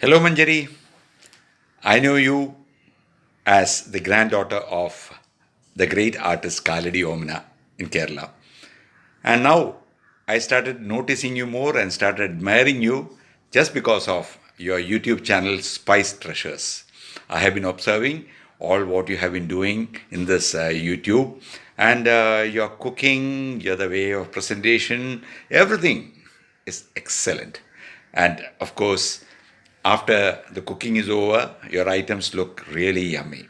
Hello, Manjari. I know you as the granddaughter of the great artist Kaladi Omna in Kerala. And now I started noticing you more and started admiring you just because of your YouTube channel, Spice Treasures. I have been observing all what you have been doing in this YouTube, and your cooking, your the way of presentation, everything is excellent. And of course, after the cooking is over, your items look really yummy.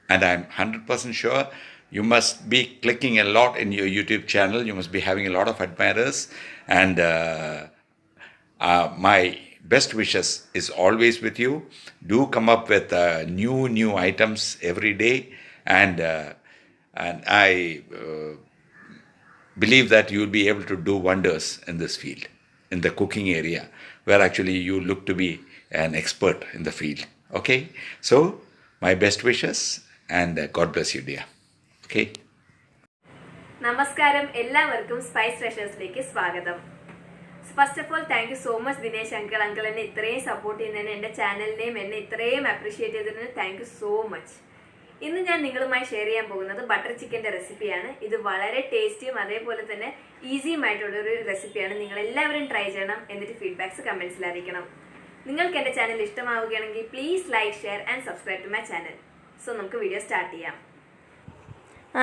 And I'm 100% sure you must be clicking a lot in your YouTube channel. You must be having a lot of admirers. And my best wishes is always with you. Do come up with new items every day. And I believe that you'll be able to do wonders in this field, in the cooking area, where actually you look to be an expert in the field. Okay? So, my best wishes and God bless you, dear. Okay? നമസ്കാരം എല്ലാവർക്കും spice ട്രഷേഴ്സിലേക്ക് സ്വാഗതം. First of all thank you so much Dinesh uncle എന്നെ ഇത്രയും support ചെയ്യുന്നതിന്, എൻ്റെ ചാനലിനെയും എന്നെ ഇത്രയും appreciate ചെയ്തതിന് താങ്ക് യു സോ മച്ച്. ഇന്ന് ഞാൻ നിങ്ങളുമായി ഷെയർ ചെയ്യാൻ പോകുന്നത് ബട്ടർ ചിക്കൻ്റെ റെസിപ്പിയാണ്. ഇത് വളരെ ടേസ്റ്റിയും അതേപോലെ തന്നെ ഈസിയുമായിട്ടുള്ളൊരു റെസിപ്പിയാണ്. നിങ്ങൾ എല്ലാവരും ട്രൈ ചെയ്യണം, എന്നിട്ട് ഫീഡ്ബാക്സ് കമൻസിൽ അറിയിക്കണം. നിങ്ങൾക്ക് എൻ്റെ ചാനൽ ഇഷ്ടമാവുകയാണെങ്കിൽ please like, share and subscribe to my channel. So നമുക്ക് വീഡിയോ സ്റ്റാർട്ട് ചെയ്യാം.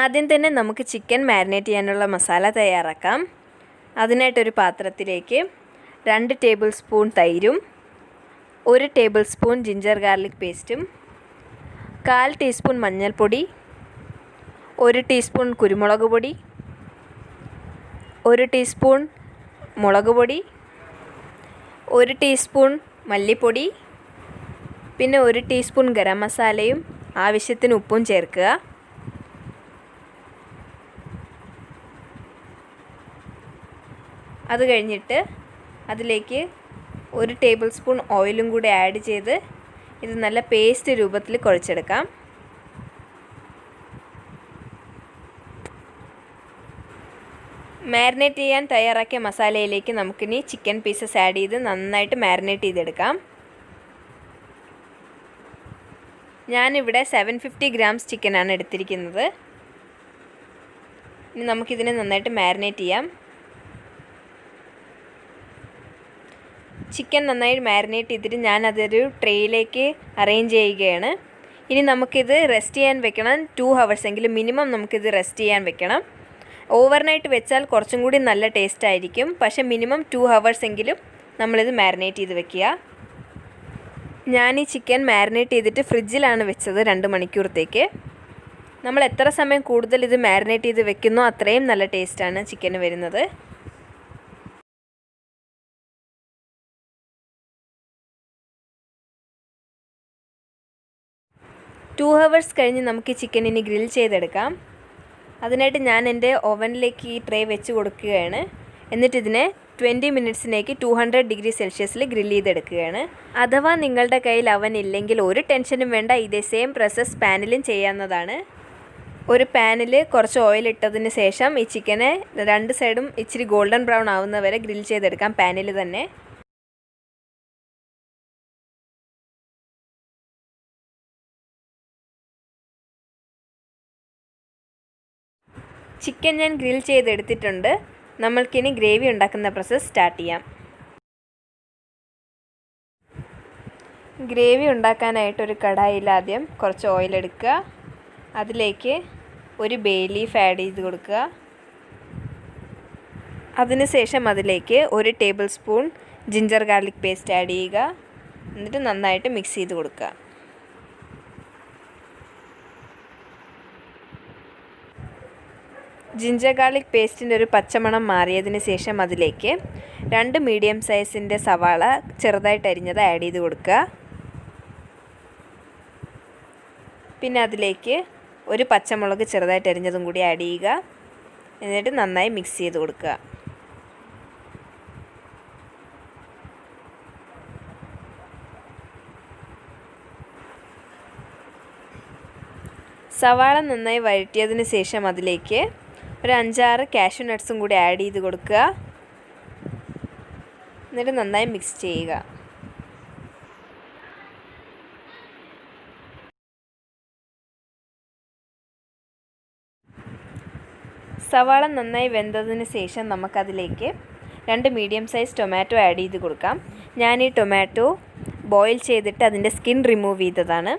ആദ്യം തന്നെ നമുക്ക് ചിക്കൻ മാരിനേറ്റ് ചെയ്യാനുള്ള മസാല തയ്യാറാക്കാം. അതിനായിട്ടൊരു പാത്രത്തിലേക്ക് 2 ടേബിൾ സ്പൂൺ തൈരും 1 ടേബിൾ സ്പൂൺ ജിഞ്ചർ ഗാർലിക് പേസ്റ്റും 1/4 ടീസ്പൂൺ മഞ്ഞൾപ്പൊടി, 1 ടീസ്പൂൺ കുരുമുളക് പൊടി, 1 ടീസ്പൂൺ മുളക് പൊടി, 1 ടീസ്പൂൺ മല്ലിപ്പൊടി, പിന്നെ 1 ടീസ്പൂൺ ഗരം മസാലയും ആവശ്യത്തിന് ഉപ്പും ചേർക്കുക. അത് കഴിഞ്ഞിട്ട് അതിലേക്ക് 1 ടേബിൾ സ്പൂൺ ഓയിലും കൂടി ആഡ് ചെയ്ത് ഇത് നല്ല പേസ്റ്റ് രൂപത്തിൽ കുഴച്ചെടുക്കാം. മാരിനേറ്റ് ചെയ്യാൻ തയ്യാറാക്കിയ മസാലയിലേക്ക് നമുക്കിനി ചിക്കൻ പീസസ് ആഡ് ചെയ്ത് നന്നായിട്ട് മാരിനേറ്റ് ചെയ്തെടുക്കാം. ഞാനിവിടെ 750 ഗ്രാംസ് ചിക്കനാണ് എടുത്തിരിക്കുന്നത്. ഇനി നമുക്കിതിനെ നന്നായിട്ട് മാരിനേറ്റ് ചെയ്യാം. ചിക്കൻ നന്നായി മാരിനേറ്റ് ചെയ്തിട്ട് ഞാനതൊരു ട്രേയിലേക്ക് അറേഞ്ച് ചെയ്യുകയാണ്. ഇനി നമുക്കിത് റെസ്റ്റ് ചെയ്യാൻ വെക്കണം. 2 hours എങ്കിലും മിനിമം നമുക്കിത് റെസ്റ്റ് ചെയ്യാൻ വെക്കണം. ഓവർനൈറ്റ് വെച്ചാൽ കുറച്ചും കൂടി നല്ല ടേസ്റ്റ് ആയിരിക്കും. പക്ഷേ മിനിമം 2 hours എങ്കിലും നമ്മളിത് മാരിനേറ്റ് ചെയ്ത് വെക്കുക. ഞാൻ ഈ ചിക്കൻ മാരിനേറ്റ് ചെയ്തിട്ട് ഫ്രിഡ്ജിലാണ് വെച്ചത് 2 മണിക്കൂറത്തേക്ക്. നമ്മൾ എത്ര സമയം കൂടുതൽ ഇത് മാരിനേറ്റ് ചെയ്ത് വെക്കുന്നോ അത്രയും നല്ല ടേസ്റ്റാണ് ചിക്കന് വരുന്നത്. ടു ഹവേഴ്സ് കഴിഞ്ഞ് നമുക്ക് ഈ ചിക്കൻ ഇനി ഗ്രിൽ ചെയ്തെടുക്കാം. അതിനായിട്ട് ഞാൻ എൻ്റെ ഓവനിലേക്ക് ഈ ട്രേ വെച്ച് കൊടുക്കുകയാണ്. എന്നിട്ട് ഇതിനെ 20 മിനിറ്റ്സിലേക്ക് 200 ഡിഗ്രി സെൽഷ്യസിൽ ഗ്രിൽ ചെയ്തെടുക്കുകയാണ്. അഥവാ നിങ്ങളുടെ കയ്യിൽ അവൻ ഇല്ലെങ്കിൽ ഒരു ടെൻഷനും വേണ്ട, ഇതേ സെയിം പ്രോസസ് പാനിലും ചെയ്യാവുന്നതാണ്. ഒരു പാനിൽ കുറച്ച് ഓയിൽ ഇട്ടതിന് ശേഷം ഈ ചിക്കനെ 2 സൈഡും ഇച്ചിരി ഗോൾഡൻ ബ്രൗൺ ആവുന്ന വരെ ഗ്രിൽ ചെയ്തെടുക്കാം പാനിൽ തന്നെ. ചിക്കൻ ഞാൻ ഗ്രിൽ ചെയ്തെടുത്തിട്ടുണ്ട്. നമ്മൾക്കിനി ഗ്രേവി ഉണ്ടാക്കുന്ന പ്രോസസ്സ് സ്റ്റാർട്ട് ചെയ്യാം. ഗ്രേവി ഉണ്ടാക്കാനായിട്ടൊരു കടായിൽ ആദ്യം കുറച്ച് ഓയിൽ എടുക്കുക. അതിലേക്ക് ഒരു ബേ ലീഫ് ആഡ് ചെയ്ത് കൊടുക്കുക. അതിനുശേഷം അതിലേക്ക് 1 table spoon ginger garlic paste add ചെയ്യുക. എന്നിട്ട് നന്നായിട്ട് മിക്സ് ചെയ്ത് കൊടുക്കുക. ജിഞ്ചർ ഗാർലിക് പേസ്റ്റിൻ്റെ ഒരു പച്ചമണം മാറിയതിന് ശേഷം അതിലേക്ക് 2 മീഡിയം സൈസിൻ്റെ സവാള ചെറുതായിട്ട് അരിഞ്ഞത് ആഡ് ചെയ്ത് കൊടുക്കുക. പിന്നെ അതിലേക്ക് ഒരു പച്ചമുളക് ചെറുതായിട്ട് അരിഞ്ഞതും കൂടി ആഡ് ചെയ്യുക. എന്നിട്ട് നന്നായി മിക്സ് ചെയ്ത് കൊടുക്കുക. സവാള നന്നായി വഴറ്റിയതിന് ശേഷം അതിലേക്ക് ഒരു 5-6 കാഷ്യൂ നട്ട്സും കൂടി ആഡ് ചെയ്ത് കൊടുക്കുക. എന്നിട്ട് നന്നായി മിക്സ് ചെയ്യുക. സവാള നന്നായി വെന്തതിന് ശേഷം നമുക്കതിലേക്ക് 2 മീഡിയം സൈസ് ടൊമാറ്റോ ആഡ് ചെയ്ത് കൊടുക്കാം. ഞാൻ ഈ ടൊമാറ്റോ ബോയിൽ ചെയ്തിട്ട് അതിൻ്റെ സ്കിൻ റിമൂവ് ചെയ്തതാണ്.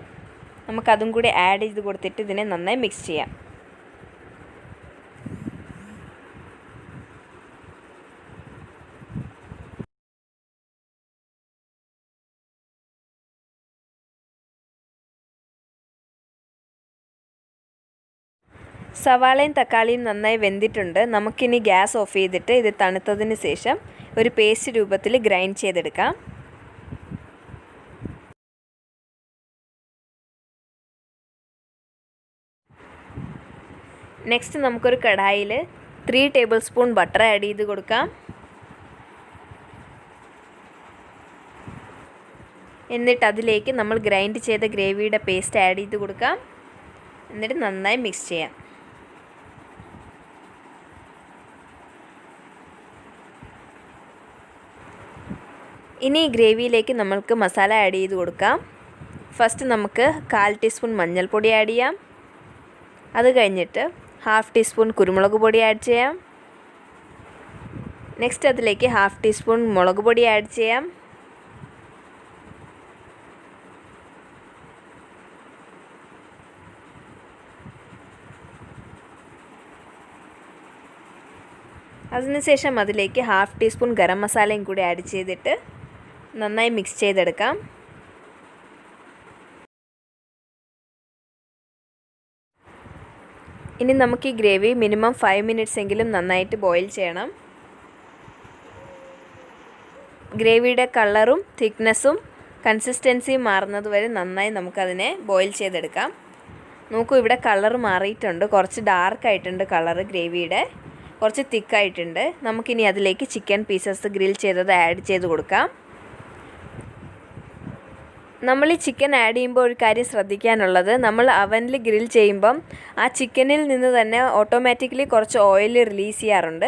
നമുക്കതും കൂടി ആഡ് ചെയ്ത് കൊടുത്തിട്ട് ഇതിനെ നന്നായി മിക്സ് ചെയ്യാം. സവാളയും തക്കാളിയും നന്നായി വെന്തിട്ടുണ്ട്. നമുക്കിനി ഗ്യാസ് ഓഫ് ചെയ്തിട്ട് ഇത് തണുത്തതിന് ശേഷം ഒരു പേസ്റ്റ് രൂപത്തിൽ ഗ്രൈൻഡ് ചെയ്തെടുക്കാം. നെക്സ്റ്റ് നമുക്കൊരു കടായിൽ 3 ടേബിൾ സ്പൂൺ ബട്ടർ ആഡ് ചെയ്ത് കൊടുക്കാം. എന്നിട്ട് അതിലേക്ക് നമ്മൾ ഗ്രൈൻഡ് ചെയ്ത ഗ്രേവിയുടെ പേസ്റ്റ് ആഡ് ചെയ്ത് കൊടുക്കാം. എന്നിട്ട് നന്നായി മിക്സ് ചെയ്യാം. ഇനി ഈ ഗ്രേവിയിലേക്ക് നമ്മൾക്ക് മസാല ആഡ് ചെയ്ത് കൊടുക്കാം. ഫസ്റ്റ് നമുക്ക് 1/4 ടീസ്പൂൺ മഞ്ഞൾപ്പൊടി ആഡ് ചെയ്യാം. അത് കഴിഞ്ഞിട്ട് 1/2 ടീസ്പൂൺ കുരുമുളക് പൊടി ആഡ് ചെയ്യാം. നെക്സ്റ്റ് അതിലേക്ക് 1/2 ടീസ്പൂൺ മുളക് പൊടി ആഡ് ചെയ്യാം. അതിനുശേഷം അതിലേക്ക് 1/2 ടീസ്പൂൺ ഗരം മസാലയും കൂടി ആഡ് ചെയ്തിട്ട് നന്നായി മിക്സ് ചെയ്തെടുക്കാം. ഇനി നമുക്ക് ഈ ഗ്രേവി മിനിമം 5 മിനിറ്റ്സ് എങ്കിലും നന്നായിട്ട് ബോയിൽ ചെയ്യണം. ഗ്രേവിയുടെ കളറും തിക്നെസ്സും കൺസിസ്റ്റൻസിയും മാറുന്നത് വരെ നന്നായി നമുക്കതിനെ ബോയിൽ ചെയ്തെടുക്കാം. നോക്കൂ, ഇവിടെ കളർ മാറിയിട്ടുണ്ട്. കുറച്ച് ഡാർക്കായിട്ടുണ്ട് കളറ് ഗ്രേവിയുടെ, കുറച്ച് തിക്കായിട്ടുണ്ട്. നമുക്കിനി അതിലേക്ക് ചിക്കൻ പീസസ് ഗ്രിൽ ചെയ്തത് ആഡ് ചെയ്ത് കൊടുക്കാം. നമ്മൾ ഈ ചിക്കൻ ആഡ് ചെയ്യുമ്പോൾ ഒരു കാര്യം ശ്രദ്ധിക്കാനുള്ളത്, നമ്മൾ അവനിൽ ഗ്രിൽ ചെയ്യുമ്പം ആ ചിക്കനിൽ നിന്ന് തന്നെ ഓട്ടോമാറ്റിക്കലി കുറച്ച് ഓയിൽ റിലീസ് ചെയ്യാറുണ്ട്.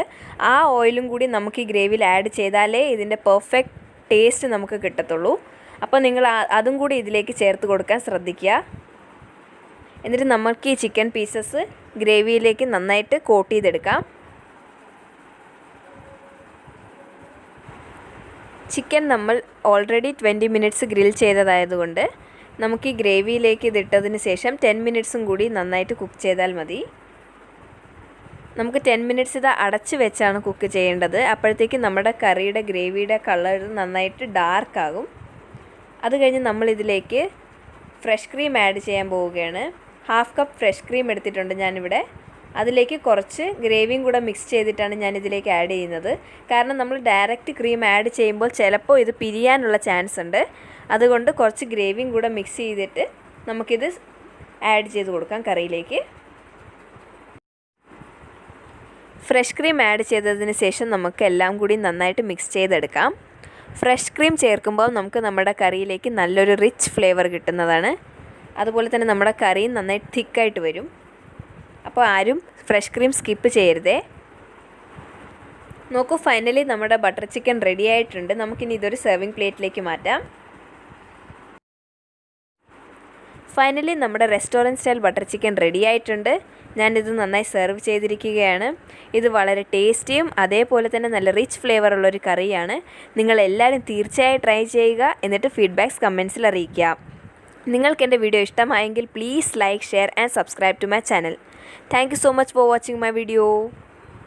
ആ ഓയിലും കൂടി നമുക്ക് ഈ ഗ്രേവിയിൽ ആഡ് ചെയ്താലേ ഇതിൻ്റെ പെർഫെക്റ്റ് ടേസ്റ്റ് നമുക്ക് കിട്ടത്തുള്ളൂ. അപ്പോൾ നിങ്ങൾ അതും കൂടി ഇതിലേക്ക് ചേർത്ത് കൊടുക്കാൻ ശ്രദ്ധിക്കുക. എന്നിട്ട് നമുക്ക് ഈ ചിക്കൻ പീസസ് ഗ്രേവിയിലേക്ക് നന്നായിട്ട് കോട്ട് ചെയ്തെടുക്കാം. ചിക്കൻ നമ്മൾ ഓൾറെഡി 20 മിനിറ്റ്സ് ഗ്രിൽ ചെയ്തതായതുകൊണ്ട് നമുക്ക് ഈ ഗ്രേവിയിലേക്ക് ഇതിട്ടതിന് ശേഷം 10 മിനിറ്റ്സും കൂടി നന്നായിട്ട് കുക്ക് ചെയ്താൽ മതി. നമുക്ക് 10 മിനിറ്റ്സ് ഇത് അടച്ച് വെച്ചാണ് കുക്ക് ചെയ്യേണ്ടത്. അപ്പോഴത്തേക്ക് നമ്മുടെ കറിയുടെ ഗ്രേവിയുടെ കളർ നന്നായിട്ട് ഡാർക്കാകും. അത് കഴിഞ്ഞ് നമ്മളിതിലേക്ക് ഫ്രഷ് ക്രീം ആഡ് ചെയ്യാൻ പോവുകയാണ്. 1/2 കപ്പ് ഫ്രഷ് ക്രീം എടുത്തിട്ടുണ്ട് ഞാനിവിടെ. അതിലേക്ക് കുറച്ച് ഗ്രേവിയും കൂടെ മിക്സ് ചെയ്തിട്ടാണ് ഞാനിതിലേക്ക് ആഡ് ചെയ്യുന്നത്. കാരണം നമ്മൾ ഡയറക്റ്റ് ക്രീം ആഡ് ചെയ്യുമ്പോൾ ചിലപ്പോൾ ഇത് പിരിയാനുള്ള ചാൻസ് ഉണ്ട്. അതുകൊണ്ട് കുറച്ച് ഗ്രേവിയും കൂടെ മിക്സ് ചെയ്തിട്ട് നമുക്കിത് ആഡ് ചെയ്ത് കൊടുക്കാം കറിയിലേക്ക്. ഫ്രഷ് ക്രീം ആഡ് ചെയ്തതിന് ശേഷം നമുക്ക് എല്ലാം കൂടി നന്നായിട്ട് മിക്സ് ചെയ്തെടുക്കാം. ഫ്രഷ് ക്രീം ചേർക്കുമ്പോൾ നമുക്ക് നമ്മുടെ കറിയിലേക്ക് നല്ലൊരു റിച്ച് ഫ്ലേവർ കിട്ടുന്നതാണ്. അതുപോലെ തന്നെ നമ്മുടെ കറിയും നന്നായി തിക്കായിട്ട് വരും. അപ്പോൾ ആരും ഫ്രഷ് ക്രീം സ്കിപ്പ് ചെയ്യരുതേ. നോക്കൂ, ഫൈനലി നമ്മുടെ ബട്ടർ ചിക്കൻ റെഡി ആയിട്ടുണ്ട്. നമുക്കിനി ഇതൊരു സെർവിങ് പ്ലേറ്റിലേക്ക് മാറ്റാം. ഫൈനലി നമ്മുടെ restaurant style butter chicken ready ആയിട്ടുണ്ട്. ഞാനിത് നന്നായി സെർവ് ചെയ്തിരിക്കുകയാണ്. ഇത് വളരെ ടേസ്റ്റിയും അതേപോലെ തന്നെ നല്ല റിച്ച് ഫ്ലേവറുള്ളൊരു കറിയാണ്. നിങ്ങളെല്ലാവരും തീർച്ചയായും ട്രൈ ചെയ്യുക. എന്നിട്ട് ഫീഡ്ബാക്ക്സ് കമൻസിൽ അറിയിക്കുക. നിങ്ങൾക്ക് എൻ്റെ വീഡിയോ ഇഷ്ടമായെങ്കിൽ please like, share and subscribe to my channel. Thank you so much for watching my video.